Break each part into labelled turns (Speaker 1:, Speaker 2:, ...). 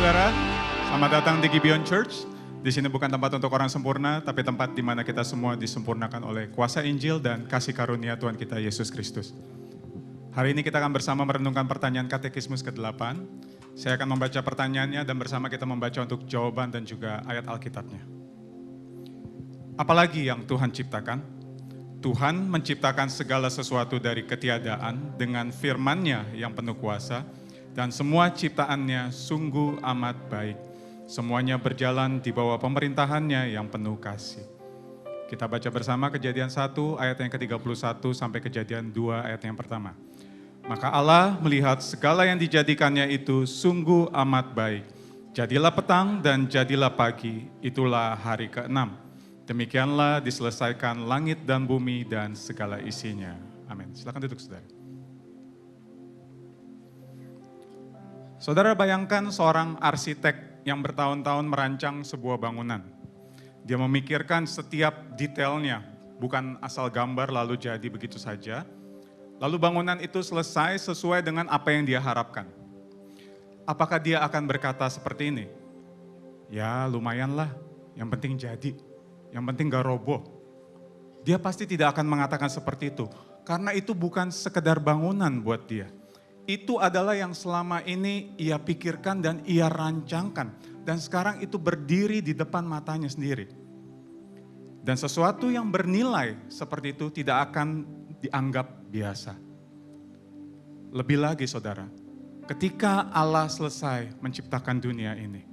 Speaker 1: saudara. Selamat datang di Gibeon Church. Di sini bukan tempat untuk orang sempurna, tapi tempat di mana kita semua disempurnakan oleh kuasa Injil dan kasih karunia Tuhan kita Yesus Kristus. Hari ini kita akan bersama merenungkan pertanyaan katekismus ke-8. Saya akan membaca pertanyaannya dan bersama kita membaca untuk jawaban dan juga ayat Alkitabnya. Apalagi yang Tuhan ciptakan? Tuhan menciptakan segala sesuatu dari ketiadaan dengan firman-Nya yang penuh kuasa, dan semua ciptaannya sungguh amat baik. Semuanya berjalan di bawah pemerintahan-Nya yang penuh kasih. Kita baca bersama Kejadian 1 ayat yang ke-31 sampai Kejadian 2 ayat yang pertama. Maka Allah melihat segala yang dijadikannya itu sungguh amat baik. Jadilah petang dan jadilah pagi, itulah hari ke-6. Demikianlah diselesaikan langit dan bumi dan segala isinya. Amin. Silakan duduk, saudara. Saudara, bayangkan seorang arsitek yang bertahun-tahun merancang sebuah bangunan. Dia memikirkan setiap detailnya, bukan asal gambar lalu jadi begitu saja. Lalu bangunan itu selesai sesuai dengan apa yang dia harapkan. Apakah dia akan berkata seperti ini? Ya lumayanlah, yang penting jadi, yang penting gak roboh. Dia pasti tidak akan mengatakan seperti itu, karena itu bukan sekedar bangunan buat dia. Itu adalah yang selama ini ia pikirkan dan ia rancangkan. Dan sekarang itu berdiri di depan matanya sendiri. Dan sesuatu yang bernilai seperti itu tidak akan dianggap biasa. Lebih lagi saudara, ketika Allah selesai menciptakan dunia ini.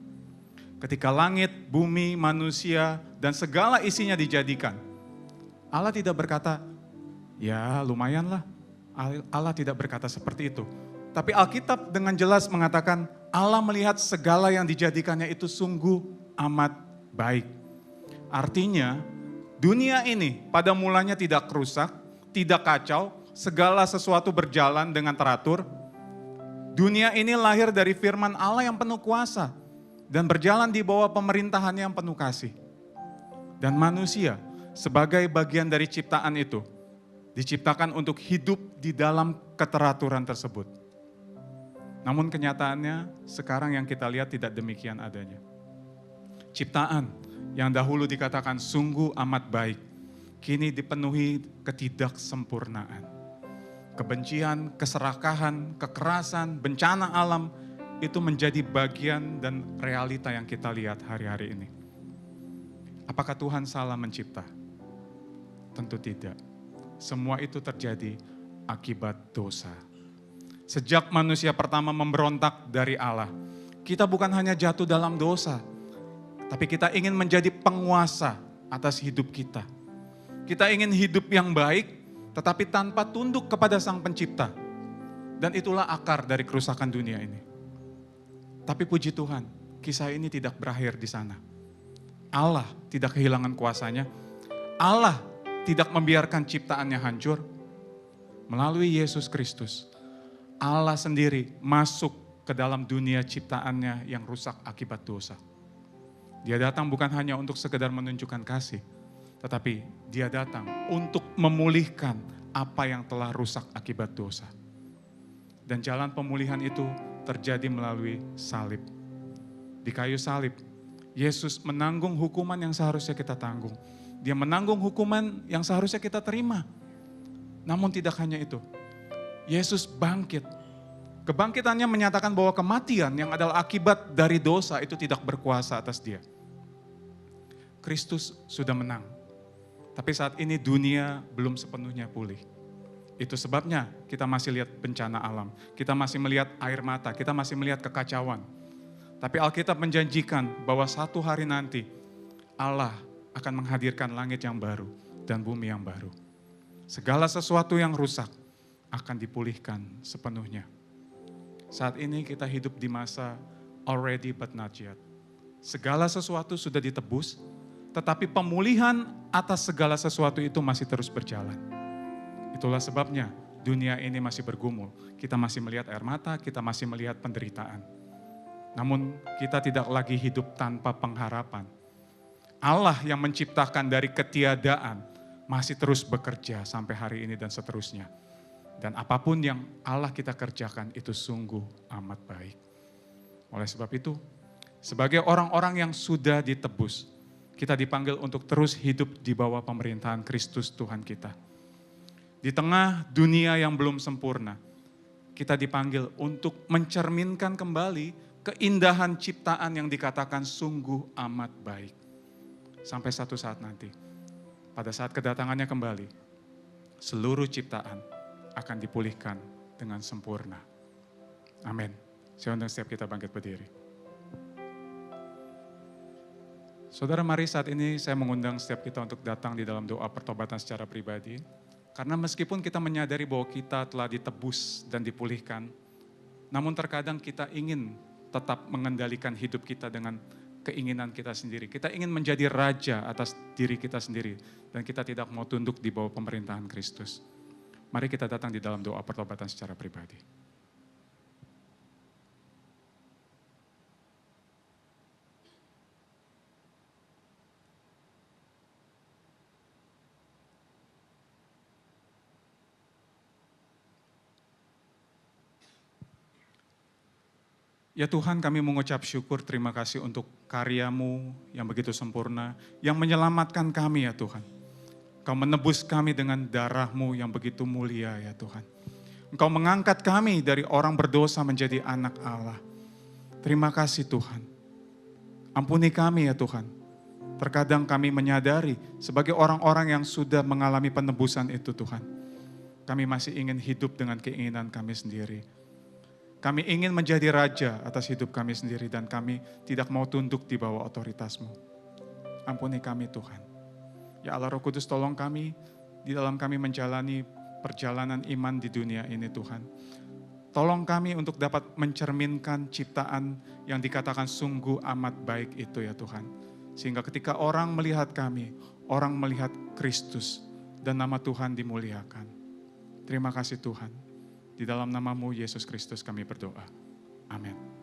Speaker 1: Ketika langit, bumi, manusia, dan segala isinya dijadikan. Allah tidak berkata, ya lumayanlah. Allah tidak berkata seperti itu. Tapi Alkitab dengan jelas mengatakan Allah melihat segala yang dijadikannya itu sungguh amat baik. Artinya dunia ini pada mulanya tidak rusak, tidak kacau, segala sesuatu berjalan dengan teratur. Dunia ini lahir dari firman Allah yang penuh kuasa dan berjalan di bawah pemerintahannya yang penuh kasih. Dan manusia sebagai bagian dari ciptaan itu diciptakan untuk hidup di dalam keteraturan tersebut. Namun kenyataannya sekarang yang kita lihat tidak demikian adanya. Ciptaan yang dahulu dikatakan sungguh amat baik, kini dipenuhi ketidaksempurnaan. Kebencian, keserakahan, kekerasan, bencana alam itu menjadi bagian dan realita yang kita lihat hari-hari ini. Apakah Tuhan salah mencipta? Tentu tidak. Semua itu terjadi akibat dosa. Sejak manusia pertama memberontak dari Allah, kita bukan hanya jatuh dalam dosa, tapi kita ingin menjadi penguasa atas hidup kita. Kita ingin hidup yang baik, tetapi tanpa tunduk kepada Sang Pencipta. Dan itulah akar dari kerusakan dunia ini. Tapi puji Tuhan, kisah ini tidak berakhir di sana. Allah tidak kehilangan kuasanya. Allah tidak membiarkan ciptaannya hancur. Melalui Yesus Kristus, Allah sendiri masuk ke dalam dunia ciptaannya yang rusak akibat dosa. Dia datang bukan hanya untuk sekedar menunjukkan kasih, tetapi dia datang untuk memulihkan apa yang telah rusak akibat dosa. Dan jalan pemulihan itu terjadi melalui salib. Di kayu salib, Yesus menanggung hukuman yang seharusnya kita tanggung. Dia menanggung hukuman yang seharusnya kita terima. Namun tidak hanya itu. Yesus bangkit. Kebangkitannya menyatakan bahwa kematian yang adalah akibat dari dosa itu tidak berkuasa atas dia. Kristus sudah menang. Tapi saat ini dunia belum sepenuhnya pulih. Itu sebabnya kita masih lihat bencana alam. Kita masih melihat air mata, kita masih melihat kekacauan. Tapi Alkitab menjanjikan bahwa satu hari nanti Allah akan menghadirkan langit yang baru dan bumi yang baru. Segala sesuatu yang rusak akan dipulihkan sepenuhnya. Saat ini kita hidup di masa already but not yet. Segala sesuatu sudah ditebus, tetapi pemulihan atas segala sesuatu itu masih terus berjalan. Itulah sebabnya dunia ini masih bergumul. Kita masih melihat air mata, kita masih melihat penderitaan. Namun kita tidak lagi hidup tanpa pengharapan. Allah yang menciptakan dari ketiadaan masih terus bekerja sampai hari ini dan seterusnya. Dan apapun yang Allah kita kerjakan itu sungguh amat baik. Oleh sebab itu, Sebagai orang-orang yang sudah ditebus, kita dipanggil untuk terus hidup di bawah pemerintahan Kristus Tuhan kita. Di tengah dunia yang belum sempurna, kita dipanggil untuk mencerminkan kembali keindahan ciptaan yang dikatakan sungguh amat baik. Sampai satu saat nanti, pada saat kedatangannya kembali, seluruh ciptaan akan dipulihkan dengan sempurna. Amin. Saya undang setiap kita bangkit berdiri. Saudara, mari saat ini saya mengundang setiap kita untuk datang di dalam doa pertobatan secara pribadi. Karena meskipun kita menyadari bahwa kita telah ditebus dan dipulihkan, namun terkadang kita ingin tetap mengendalikan hidup kita dengan keinginan kita sendiri. Kita ingin menjadi raja atas diri kita sendiri dan kita tidak mau tunduk di bawah pemerintahan Kristus. Mari kita datang di dalam doa pertobatan secara pribadi. Ya Tuhan, kami mengucap syukur, terima kasih untuk karya-Mu yang begitu sempurna, yang menyelamatkan kami ya Tuhan. Engkau menebus kami dengan darah-Mu yang begitu mulia ya Tuhan. Engkau mengangkat kami dari orang berdosa menjadi anak Allah. Terima kasih Tuhan. Ampuni kami ya Tuhan. Terkadang kami menyadari sebagai orang-orang yang sudah mengalami penebusan itu Tuhan. Kami masih ingin hidup dengan keinginan kami sendiri. Kami ingin menjadi raja atas hidup kami sendiri dan kami tidak mau tunduk di bawah otoritas-Mu. Ampuni kami Tuhan. Ya Allah Roh Kudus, tolong kami di dalam kami menjalani perjalanan iman di dunia ini Tuhan. Tolong kami untuk dapat mencerminkan ciptaan yang dikatakan sungguh amat baik itu ya Tuhan. Sehingga ketika orang melihat kami, orang melihat Kristus dan nama Tuhan dimuliakan. Terima kasih Tuhan. Di dalam nama-Mu Yesus Kristus kami berdoa. Amin.